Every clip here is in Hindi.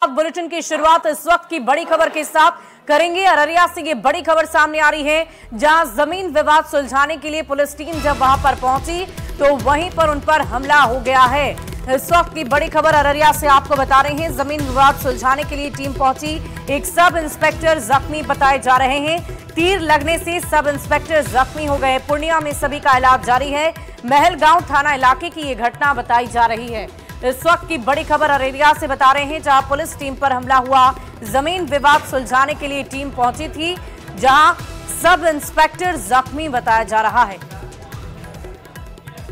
बाद बुलेटिन की शुरुआत इस वक्त की बड़ी खबर के साथ करेंगे। अररिया से ये बड़ी खबर सामने आ रही है, जहां जमीन विवाद सुलझाने के लिए पुलिस टीम जब वहां पर पहुंची तो वहीं पर उन पर हमला हो गया है। इस वक्त की बड़ी खबर अररिया से आपको बता रहे हैं, जमीन विवाद सुलझाने के लिए टीम पहुंची, एक सब इंस्पेक्टर जख्मी बताए जा रहे हैं। तीर लगने से सब इंस्पेक्टर जख्मी हो गए। पूर्णिया में सभी का इलाज जारी है। महलगांव थाना इलाके की ये घटना बताई जा रही है। इस वक्त की बड़ी खबर अररिया से बता रहे हैं, जहां पुलिस टीम पर हमला हुआ। जमीन विवाद सुलझाने के लिए टीम पहुंची थी, जहां सब इंस्पेक्टर जख्मी बताया जा रहा है।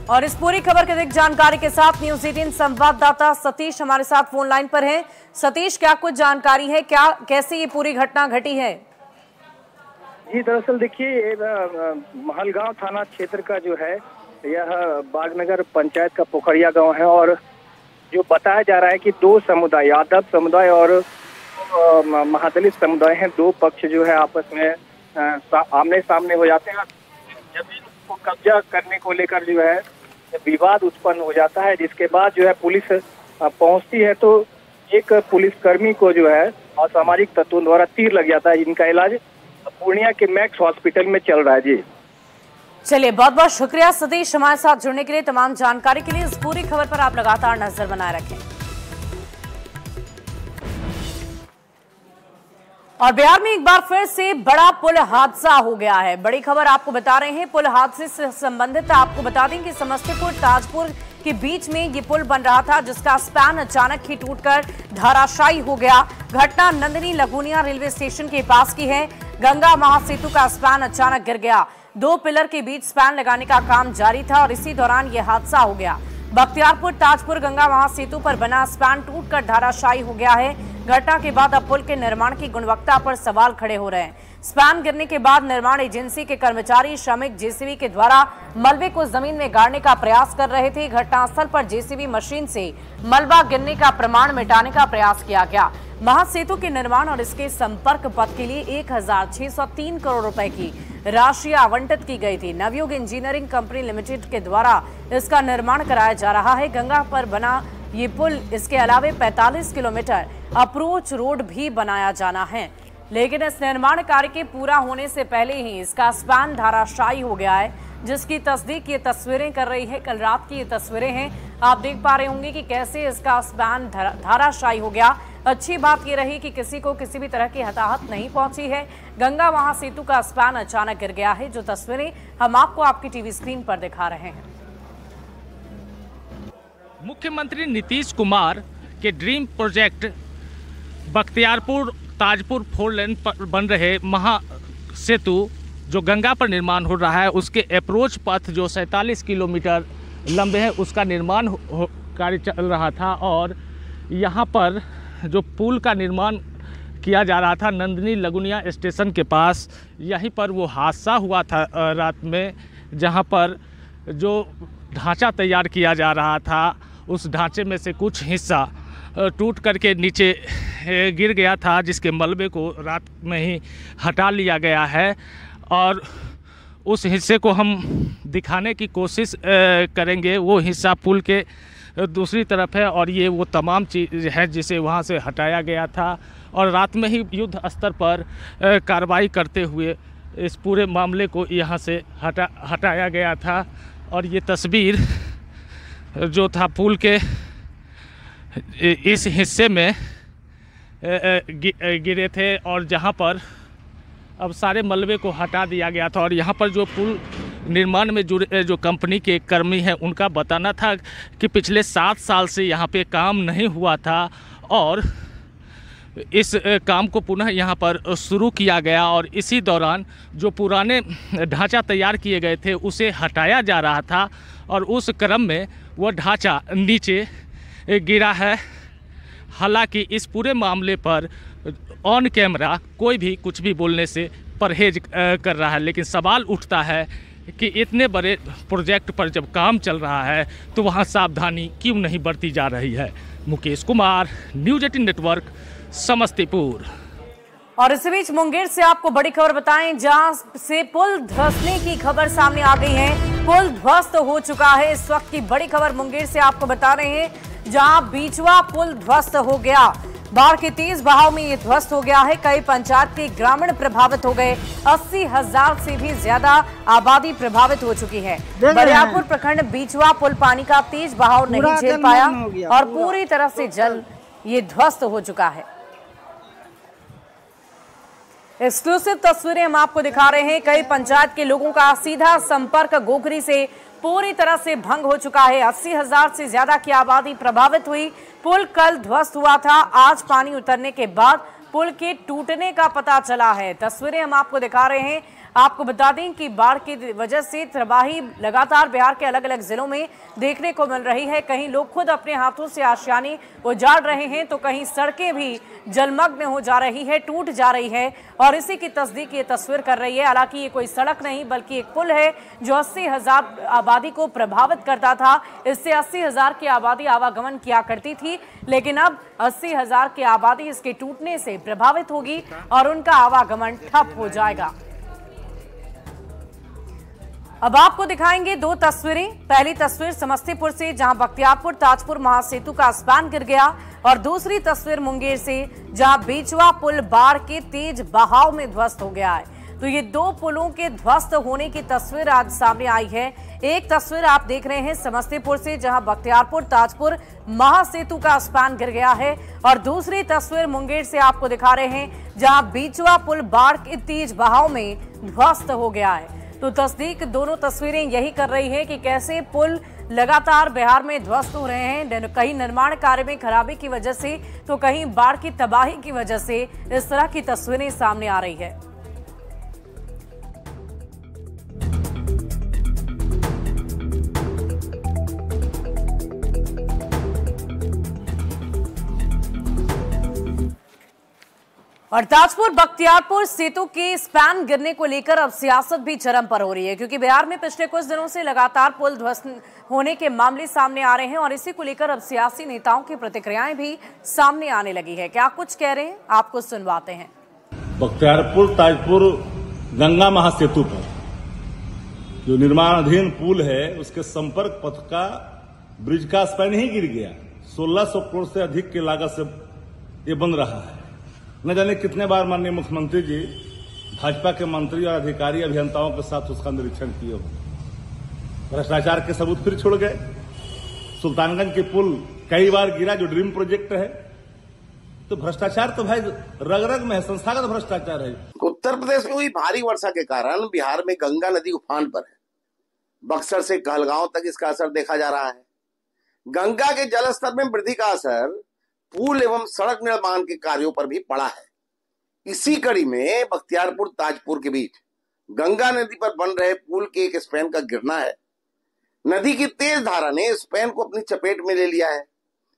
और इस पूरी खबर की अधिक जानकारी के साथ न्यूज 18 संवाददाता सतीश हमारे साथ फोन लाइन पर हैं। सतीश, क्या कुछ जानकारी है, क्या कैसे ये पूरी घटना घटी है? जी दरअसल देखिए, महलगांव थाना क्षेत्र का जो है यह बागनगर पंचायत का पोखरिया गांव है, और जो बताया जा रहा है कि दो समुदाय, यादव समुदाय और महादलित समुदाय हैं, दो पक्ष जो है आपस में आमने सामने हो जाते हैं। जमीन को कब्जा करने को लेकर जो है विवाद उत्पन्न हो जाता है, जिसके बाद जो है पुलिस पहुंचती है तो एक पुलिसकर्मी को जो है असामाजिक तत्वों द्वारा तीर लग जाता है, जिनका इलाज पूर्णिया के मैक्स हॉस्पिटल में चल रहा है। जी चलिए, बहुत बहुत शुक्रिया सतीश हमारे साथ जुड़ने के लिए, तमाम जानकारी के लिए। इस पूरी खबर पर आप लगातार नजर बनाए रखें। और बिहार में एक बार फिर से बड़ा पुल हादसा हो गया है। बड़ी खबर आपको बता रहे हैं, पुल हादसे से संबंधित आपको बता दें कि समस्तीपुर ताजपुर के बीच में ये पुल बन रहा था, जिसका स्पैन अचानक ही टूटकर धराशायी हो गया। घटना नंदिनी लगुनिया रेलवे स्टेशन के पास की है। गंगा महासेतु का स्पैन अचानक गिर गया। दो पिलर के बीच स्पैन लगाने का काम जारी था और इसी दौरान यह हादसा हो गया। बख्तियारपुर ताजपुर गंगा महासेतु पर बना स्पैन टूटकर धराशायी हो गया है। घटना के बाद अब पुल के निर्माण की गुणवत्ता पर सवाल खड़े हो रहे हैं। स्पैन गिरने के बाद निर्माण एजेंसी के कर्मचारी श्रमिक जेसीबी के द्वारा मलबे को जमीन में गाड़ने का प्रयास कर रहे थे। घटनास्थल पर जेसीबी मशीन से मलबा गिरने का प्रमाण मिटाने का प्रयास किया गया। महासेतु के निर्माण और इसके संपर्क पथ के लिए 1603 करोड़ रुपए की राशि आवंटित की गई थी। नवयुग इंजीनियरिंग कंपनी लिमिटेड के द्वारा इसका निर्माण कराया जा रहा है। गंगा पर बना ये पुल, इसके अलावे 45 किलोमीटर अप्रोच रोड भी बनाया जाना है, लेकिन इस निर्माण कार्य के पूरा होने से पहले ही इसका स्पैन धराशायी हो गया है, जिसकी तस्दीक ये तस्वीरें कर रही है। कल रात की ये तस्वीरें हैं, आप देख पा रहे होंगे कि कैसे इसका स्पैन धराशायी हो गया। अच्छी बात ये रही कि किसी को किसी भी तरह की हताहत नहीं पहुंची है। गंगा महासेतु का स्पैन अचानक गिर गया है, जो तस्वीरें हम आपको आपकी टीवी स्क्रीन पर दिखा रहे हैं। मुख्यमंत्री नीतीश कुमार के ड्रीम प्रोजेक्ट बख्तियारपुर ताजपुर 4 लेन पर बन रहे महासेतु जो गंगा पर निर्माण हो रहा है, उसके अप्रोच पथ जो 47 किलोमीटर लंबे है, उसका निर्माण कार्य चल रहा था। और यहाँ पर जो पुल का निर्माण किया जा रहा था नंदिनी लगुनिया स्टेशन के पास, यहीं पर वो हादसा हुआ था रात में, जहाँ पर जो ढांचा तैयार किया जा रहा था उस ढांचे में से कुछ हिस्सा टूट करके नीचे गिर गया था, जिसके मलबे को रात में ही हटा लिया गया है। और उस हिस्से को हम दिखाने की कोशिश करेंगे। वो हिस्सा पुल के दूसरी तरफ है और ये वो तमाम चीज़ है जिसे वहाँ से हटाया गया था। और रात में ही युद्ध स्तर पर कार्रवाई करते हुए इस पूरे मामले को यहाँ से हटाया गया था। और ये तस्वीर जो था पुल के इस हिस्से में गिरे थे, और जहाँ पर अब सारे मलबे को हटा दिया गया था। और यहाँ पर जो पुल निर्माण में जुड़े जो कंपनी के कर्मी हैं, उनका बताना था कि पिछले 7 साल से यहाँ पे काम नहीं हुआ था और इस काम को पुनः यहाँ पर शुरू किया गया। और इसी दौरान जो पुराने ढांचा तैयार किए गए थे उसे हटाया जा रहा था, और उस क्रम में वह ढांचा नीचे गिरा है। हालांकि इस पूरे मामले पर ऑन कैमरा कोई भी कुछ भी बोलने से परहेज कर रहा है, लेकिन सवाल उठता है कि इतने बड़े प्रोजेक्ट पर जब काम चल रहा है तो वहाँ सावधानी क्यों नहीं बरती जा रही है। Mukesh Kumar, news 18 network, Samastipur. और इसी बीच मुंगेर से आपको बड़ी खबर बताएं, जहां से पुल धंसने की खबर सामने आ गई है। पुल ध्वस्त हो चुका है। इस वक्त की बड़ी खबर मुंगेर से आपको बता रहे हैं, जहां बीचवा पुल ध्वस्त हो गया। बाढ़ के तेज बहाव में ये ध्वस्त हो गया है। कई पंचायत के ग्रामीण प्रभावित हो गए। 80,000 से भी ज्यादा आबादी प्रभावित हो चुकी है। बरियारपुर प्रखंड बीचवा पुल पानी का तेज बहाव नहीं झेल पाया और पूरी तरह से जल ये ध्वस्त हो चुका है। एक्सक्लूसिव तस्वीरें हम आपको दिखा रहे हैं। कई पंचायत के लोगों का सीधा संपर्क गोखरी से पूरी तरह से भंग हो चुका है। 80,000 से ज्यादा की आबादी प्रभावित हुई। पुल कल ध्वस्त हुआ था। आज पानी उतरने के बाद पुल के टूटने का पता चला है। तस्वीरें हम आपको दिखा रहे हैं। आपको बता दें कि बाढ़ की वजह से तबाही लगातार बिहार के अलग अलग जिलों में देखने को मिल रही है। कहीं लोग खुद अपने हाथों से आशियाने उजाड़ रहे हैं तो कहीं सड़कें भी जलमग्न हो जा रही है, टूट जा रही है और इसी की तस्दीक ये तस्वीर कर रही है। हालांकि ये कोई सड़क नहीं बल्कि एक पुल है जो 80,000 आबादी को प्रभावित करता था। इससे 80,000 की आबादी आवागमन किया करती थी, लेकिन अब 80,000 की आबादी इसके टूटने से प्रभावित होगी और उनका आवागमन ठप हो जाएगा। अब आपको दिखाएंगे दो तस्वीरें। पहली तस्वीर समस्तीपुर से जहां बख्तियारपुर ताजपुर महासेतु का स्पैन गिर गया और दूसरी तस्वीर मुंगेर से जहां बीचवा पुल बाढ़ के तेज बहाव में ध्वस्त हो गया है। तो ये दो पुलों के ध्वस्त होने की तस्वीर आज सामने आई है। एक तस्वीर आप देख रहे हैं समस्तीपुर से जहां बख्तियारपुर ताजपुर महासेतु का स्पैन गिर गया है और दूसरी तस्वीर मुंगेर से आपको दिखा रहे हैं जहां बीचवा पुल बाढ़ के तेज बहाव में ध्वस्त हो गया है। तो तस्दीक दोनों तस्वीरें यही कर रही है कि कैसे पुल लगातार बिहार में ध्वस्त हो रहे हैं। कहीं निर्माण कार्य में खराबी की वजह से तो कहीं बाढ़ की तबाही की वजह से इस तरह की तस्वीरें सामने आ रही है। और ताजपुर बख्तियारपुर सेतु के स्पैन गिरने को लेकर अब सियासत भी चरम पर हो रही है, क्योंकि बिहार में पिछले कुछ दिनों से लगातार पुल ध्वस्त होने के मामले सामने आ रहे हैं और इसी को लेकर अब सियासी नेताओं की प्रतिक्रियाएं भी सामने आने लगी है। क्या कुछ कह रहे हैं आपको सुनवाते हैं। बख्तियारपुर ताजपुर गंगा महासेतु पर जो निर्माणाधीन पुल है उसके संपर्क पथ का ब्रिज का स्पैन ही गिर गया। 1600 करोड़ से अधिक की लागत से ये बन रहा है। न जाने कितने बार माननीय मुख्यमंत्री जी भाजपा के मंत्री और अधिकारी अभियंताओं के साथ उसका निरीक्षण किए हो। भ्रष्टाचार के सबूत फिर छोड़ गए। सुल्तानगंज के पुल कई बार गिरा जो ड्रीम प्रोजेक्ट है। तो भ्रष्टाचार तो भाई रग रग में है, संस्थागत भ्रष्टाचार है। उत्तर प्रदेश में हुई भारी वर्षा के कारण बिहार में गंगा नदी उफान पर है। बक्सर से कहलगांव तक इसका असर देखा जा रहा है। गंगा के जलस्तर में वृद्धि का असर पुल एवं सड़क निर्माण के कार्यों पर भी पड़ा है। इसी कड़ी में बख्तियारपुर ताजपुर के बीच गंगा नदी पर बन रहे पुल के एक स्पैन का गिरना है। नदी की तेज धारा ने स्पैन को अपनी चपेट में ले लिया है,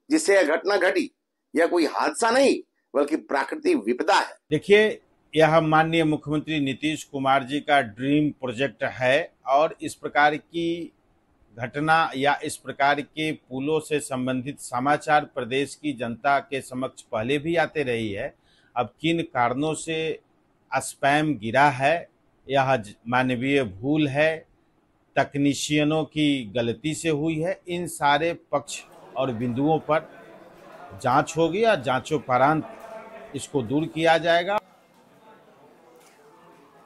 जिससे यह घटना घटी। यह कोई हादसा नहीं बल्कि प्राकृतिक विपदा है। देखिए, यह माननीय मुख्यमंत्री नीतीश कुमार जी का ड्रीम प्रोजेक्ट है और इस प्रकार की घटना या इस प्रकार के पुलों से संबंधित समाचार प्रदेश की जनता के समक्ष पहले भी आते रही है। अब किन कारणों से स्पैम गिरा है, यह मानवीय भूल है, तकनीशियनों की गलती से हुई है, इन सारे पक्ष और बिंदुओं पर जांच होगी और जांचोपरांत इसको दूर किया जाएगा।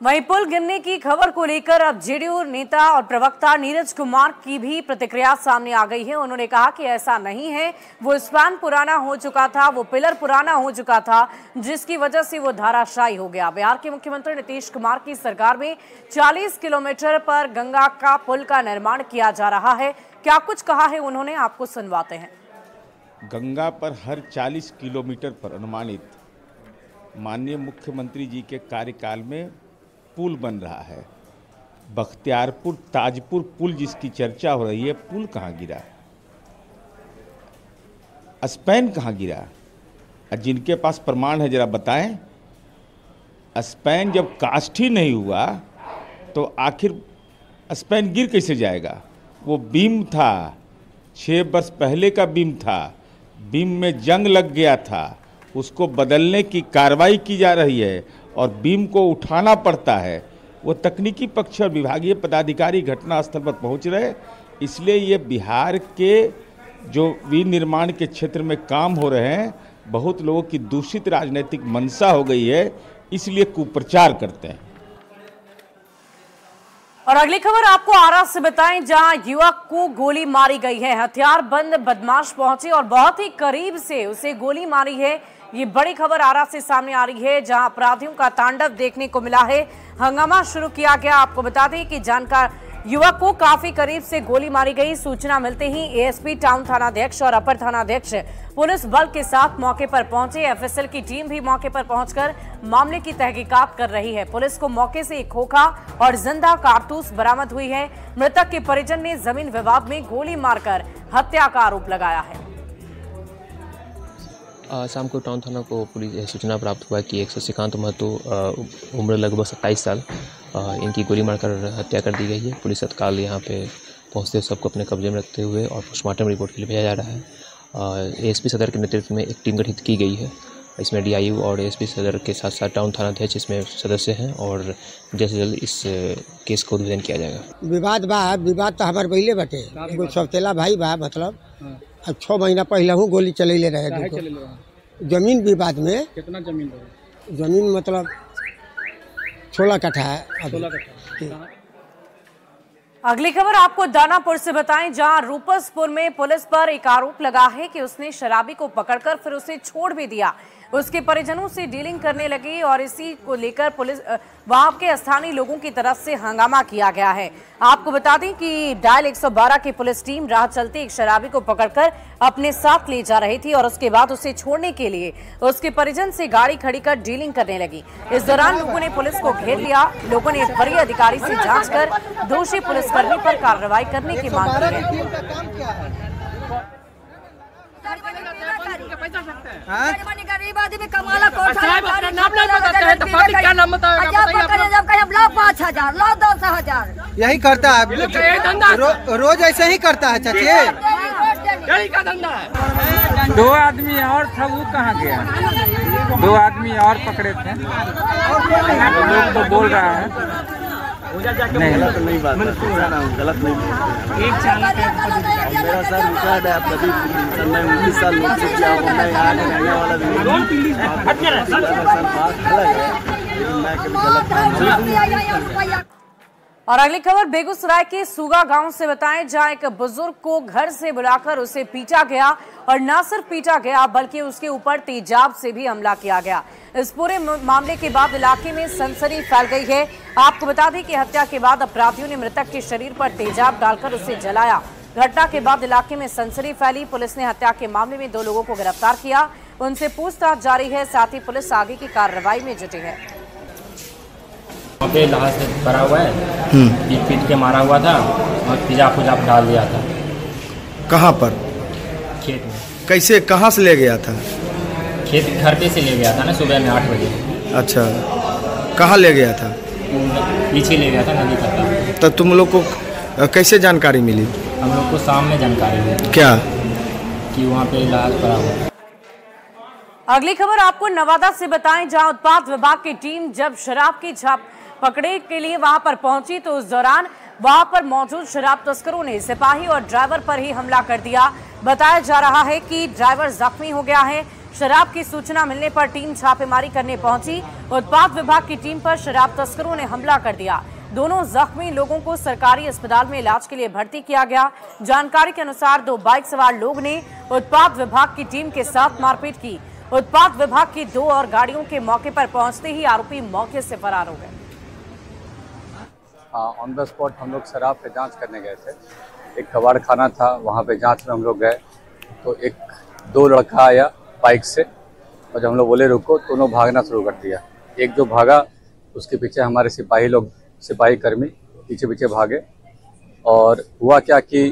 वहीं पुल गिरने की खबर को लेकर अब जेडीयू नेता और प्रवक्ता नीरज कुमार की भी प्रतिक्रिया सामने आ गई है। उन्होंने कहा कि ऐसा नहीं है, वो स्पैन पुराना हो चुका था, वो पिलर पुराना हो चुका था, जिसकी वजह से वो धाराशायी हो गया। बिहार के मुख्यमंत्री नीतीश कुमार की सरकार में 40 किलोमीटर पर गंगा का पुल का निर्माण किया जा रहा है। क्या कुछ कहा है उन्होंने, आपको सुनवाते हैं। गंगा पर हर 40 किलोमीटर पर अनुमानित माननीय मुख्यमंत्री जी के कार्यकाल में पुल बन रहा है। बख्तियारपुर ताजपुर पुल जिसकी चर्चा हो रही है, पुल कहाँ गिरा, स्पैन कहाँ गिरा? जिनके पास प्रमाण है जरा बताएं। स्पैन जब कास्ट ही नहीं हुआ तो आखिर स्पैन गिर कैसे जाएगा? वो बीम था, 6 वर्ष पहले का बीम था, बीम में जंग लग गया था, उसको बदलने की कार्रवाई की जा रही है और बीम को उठाना पड़ता है। वो तकनीकी पक्ष और विभागीय पदाधिकारी घटनास्थल पर पहुंच रहे। इसलिए ये बिहार के जो विनिर्माण के क्षेत्र में काम हो रहे हैं, बहुत लोगों की दूषित राजनीतिक मंशा हो गई है, इसलिए कुप्रचार करते हैं। और अगली खबर आपको आरा से बताएं, जहां युवक को गोली मारी गई है। हथियारबंद बदमाश पहुंचे और बहुत ही करीब से उसे गोली मारी है। ये बड़ी खबर आरा से सामने आ रही है, जहां अपराधियों का तांडव देखने को मिला है। हंगामा शुरू किया गया। आपको बता दें कि जानकार युवक को काफी करीब से गोली मारी गई। सूचना मिलते ही एएसपी टाउन थानाध्यक्ष और अपर थानाध्यक्ष पुलिस बल के साथ मौके पर पहुंचे। एफएसएल की टीम भी मौके पर पहुंचकर मामले की तहकीकात कर रही है। पुलिस को मौके से एक खोखा और जिंदा कारतूस बरामद हुई है। मृतक के परिजन ने जमीन विवाद में गोली मारकर हत्या का आरोप लगाया है। शाम को टाउन थाना को पुलिस सूचना प्राप्त हुआ कि एक शशिकांत महतो उम्र लगभग 27 साल इनकी गोली मारकर हत्या कर दी गई है। पुलिस तत्काल यहाँ पे पहुँचते सबको अपने कब्जे में रखते हुए और पोस्टमार्टम रिपोर्ट के लिए भेजा जा रहा है। एएसपी सदर के नेतृत्व में एक टीम गठित की गई है। इसमें डीआईयू और एएसपी सदर के साथ साथ टाउन थानाध्यक्ष इसमें सदस्य हैं और जल्द से जल्द इस केस को उद्भेदन किया जाएगा। विवाद तो हमारे पहले बटे एगो सौतेला भाई बा, मतलब अब 6 महीना पहले हूँ गोली चले रहे। जमीन विवाद में कितना जमीन है? जमीन मतलब 16 कट्ठा है। अगली खबर आपको दानापुर से बताएं, जहां रूपसपुर में पुलिस पर एक आरोप लगा है कि उसने शराबी को पकड़कर फिर उसे छोड़ भी दिया। उसके परिजनों से डीलिंग करने लगी और इसी को लेकर पुलिस वहां के स्थानीय लोगों की तरफ से हंगामा किया गया है। आपको बता दें कि डायल 112 की पुलिस टीम राह चलते एक शराबी को पकड़कर अपने साथ ले जा रही थी और उसके बाद उसे छोड़ने के लिए उसके परिजन से गाड़ी खड़ी कर डीलिंग करने लगी। इस दौरान लोगों ने पुलिस को घेर लिया। लोगों ने वरीय अधिकारी से जांच कर दोषी पुलिसकर्मी पर कार्रवाई करने की मांग की है। गरीब आदमी कमाला कोठा लो 10,000 यही करता है, रोज ऐसे ही करता है चाची। यही का धंधा है। 2 आदमी और था, वो कहाँ गया? 2 आदमी और पकड़े थे। लोग तो बोल रहा है नहीं, नहीं बात, मैंने सुन रहा हूँ, गलत नहीं। एक चालक है, मेरा सर रिटायर्ड है, कभी 19 साल मुझसे किया हूँ, मैं यहाँ रहने वाला भी नहीं। और अगली खबर बेगूसराय के सुगा गांव से बताएं, जहां एक बुजुर्ग को घर से बुलाकर उसे पीटा गया और न सिर्फ पीटा गया बल्कि उसके ऊपर तेजाब से भी हमला किया गया। इस पूरे मामले के बाद इलाके में सनसनी फैल गई है। आपको बता दें कि हत्या के बाद अपराधियों ने मृतक के शरीर पर तेजाब डालकर उसे जलाया। घटना के बाद इलाके में सनसनी फैली। पुलिस ने हत्या के मामले में 2 लोगों को गिरफ्तार किया, उनसे पूछताछ जारी है। साथ ही पुलिस आगे की कार्रवाई में जुटी है। वहाँ पे लाश भरा हुआ है, पीट के मारा हुआ था और तेजाब डाल दिया था। कहाँ पर? खेत में। कैसे, कहाँ से ले गया था? खेत घर पे से ले गया था ना, सुबह में 8 बजे। अच्छा, कहाँ ले गया था? पीछे ले गया था नदी तक। तो तुम लोग को कैसे जानकारी मिली? हम लोग को शाम में जानकारी हुई। क्या? कि वहाँ पे लाश भरा हुआ। अगली खबर आपको नवादा से बताएं, जहां उत्पाद विभाग की टीम जब शराब की छाप पकड़े के लिए वहां पर पहुंची तो उस दौरान वहां पर मौजूद शराब तस्करों ने सिपाही और ड्राइवर पर ही हमला कर दिया। बताया जा रहा है कि ड्राइवर जख्मी हो गया है। शराब की सूचना मिलने पर टीम छापेमारी करने पहुंची। उत्पाद विभाग की टीम पर शराब तस्करों ने हमला कर दिया। दोनों जख्मी लोगों को सरकारी अस्पताल में इलाज के लिए भर्ती किया गया। जानकारी के अनुसार 2 बाइक सवार लोग ने उत्पाद विभाग की टीम के साथ मारपीट की। उत्पाद विभाग की 2 और गाड़ियों के मौके पर पहुंचते ही आरोपी मौके से फरार हो गए। ऑन द स्पॉट हम लोग शराब पे जांच करने गए थे। एक कबाड़ खाना था, वहाँ पे जांच में हम लोग गए तो 2 लड़का आया बाइक से और जब हम लोग बोले रुको तो उन्होंने भागना शुरू कर दिया। एक जो भागा उसके पीछे हमारे सिपाही कर्मी पीछे पीछे भागे और हुआ क्या कि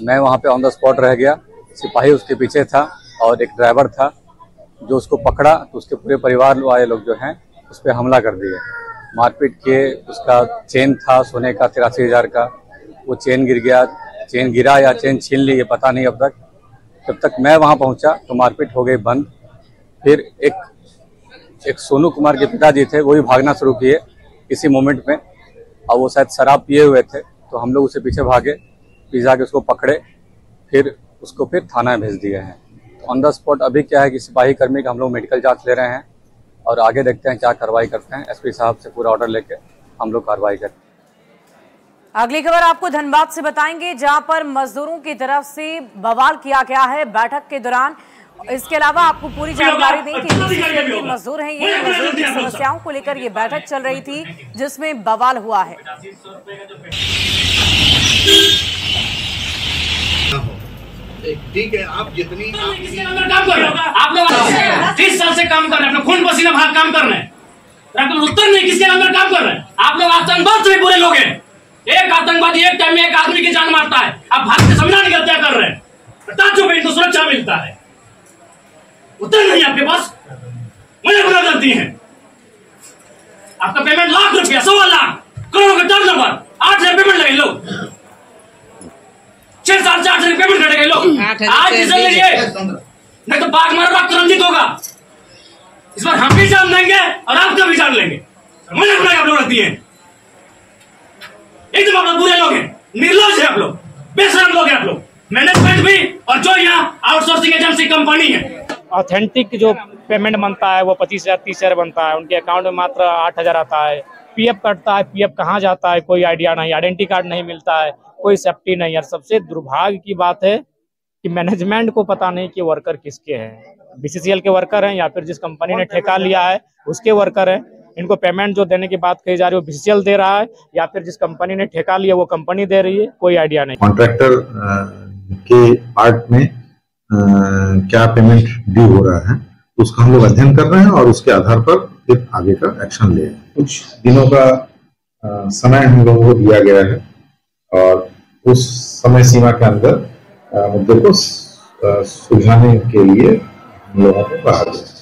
मैं वहाँ पे ऑन द स्पॉट रह गया। सिपाही उसके पीछे था और एक ड्राइवर था जो उसको पकड़ा तो उसके पूरे परिवार वाले लोग जो हैं उस पर हमला कर दिए, मारपीट किए। उसका चेन था सोने का 83,000 का, वो चेन गिर गया। चेन गिरा या चेन छीन ली ये पता नहीं अब तक। जब तक मैं वहाँ पहुँचा तो मारपीट हो गई बंद। फिर एक सोनू कुमार के पिताजी थे, वो भी भागना शुरू किए इसी मोमेंट में और वो शायद शराब पिए हुए थे तो हम लोग उसे पीछे भागे, पीछे के उसको पकड़े, फिर उसको थाना में भेज दिए हैं। ऑन द स्पॉट अभी क्या है कि सिपाही कर्मी का हम लोग मेडिकल जांच ले रहे हैं और आगे देखते हैं क्या कार्रवाई करते हैं। एसपी साहब से पूरा ऑर्डर लेके हम लोग कार्रवाई करते हैं। अगली खबर आपको धनबाद से बताएंगे, जहां पर मजदूरों की तरफ से बवाल किया गया है बैठक के दौरान। इसके अलावा आपको पूरी जानकारी दें कि मजदूर हैं, ये मजदूर की समस्याओं को लेकर ये बैठक चल रही थी जिसमें बवाल हुआ है। ठीक है, आप जितनी काम कर रहे हो, आप लोग 30 साल से काम कर रहे हैं, अपने खून पसीना बहा काम कर रहे हैं, उत्तर नहीं किसके अंदर काम कर रहे हैं। आप लोग आतंकवाद से भी बुरे लोग हैं। एक आतंकवादी एक टाइम में एक आदमी की जान मारता है, आप भारत के संविधान की हत्या कर रहे हैं, इनको सुरक्षा मिलता है, उत्तर नहीं आपके पास। मुझे गुना करती है, आपका पेमेंट लाख रुपया, 1.25 लाख करोड़ों का टर्न नंबर, 8,000 पेमेंट लगे लोग, 6 साल से 8,000 पेमेंट कटेंगे लोग। आज डिसीजन लीजिए, नहीं तो बाघ मारा रक्त रंजित होगा। इस बार हम भी जान देंगे और आपका भी जान लेंगे। मुझे गुना आप लोग रखती है, एकदम आप लोग बुरे लोग हैं, निर्लज है आप लोग, बेशरम लोग हैं आप लोग, मैनेजमेंट भी और जो यहाँ आउटसोर्सिंग एजेंसी कंपनी है। ऑथेंटिक जो पेमेंट बनता है वो 25,000 30,000 बनता है, उनके अकाउंट में मात्र 8,000 आता है। पीएफ कटता है, पीएफ कहाँ जाता है कोई आइडिया नहीं, आइडेंटिटी कार्ड नहीं मिलता है, कोई सेफ्टी नहीं। यार सबसे दुर्भाग्य की बात है कि मैनेजमेंट को पता नहीं कि वर्कर किसके हैं, बीसीसीएल के वर्कर हैं या फिर जिस कंपनी ने ठेका लिया है उसके वर्कर हैं। इनको पेमेंट जो देने की बात कही जा रही है वो बीसीसीएल दे रहा है या फिर जिस कंपनी ने ठेका लिया वो कंपनी दे रही है, कोई आइडिया नहीं। कॉन्ट्रैक्टर के पार्ट में क्या पेमेंट ड्यू हो रहा है उसका हम लोग अध्ययन कर रहे हैं और उसके आधार पर फिर आगे का एक्शन ले रहे हैं। कुछ दिनों का समय हम लोगों को दिया गया है और उस समय सीमा के अंदर मुद्दे को सुलझाने के लिए हम लोगों को कहा गया है।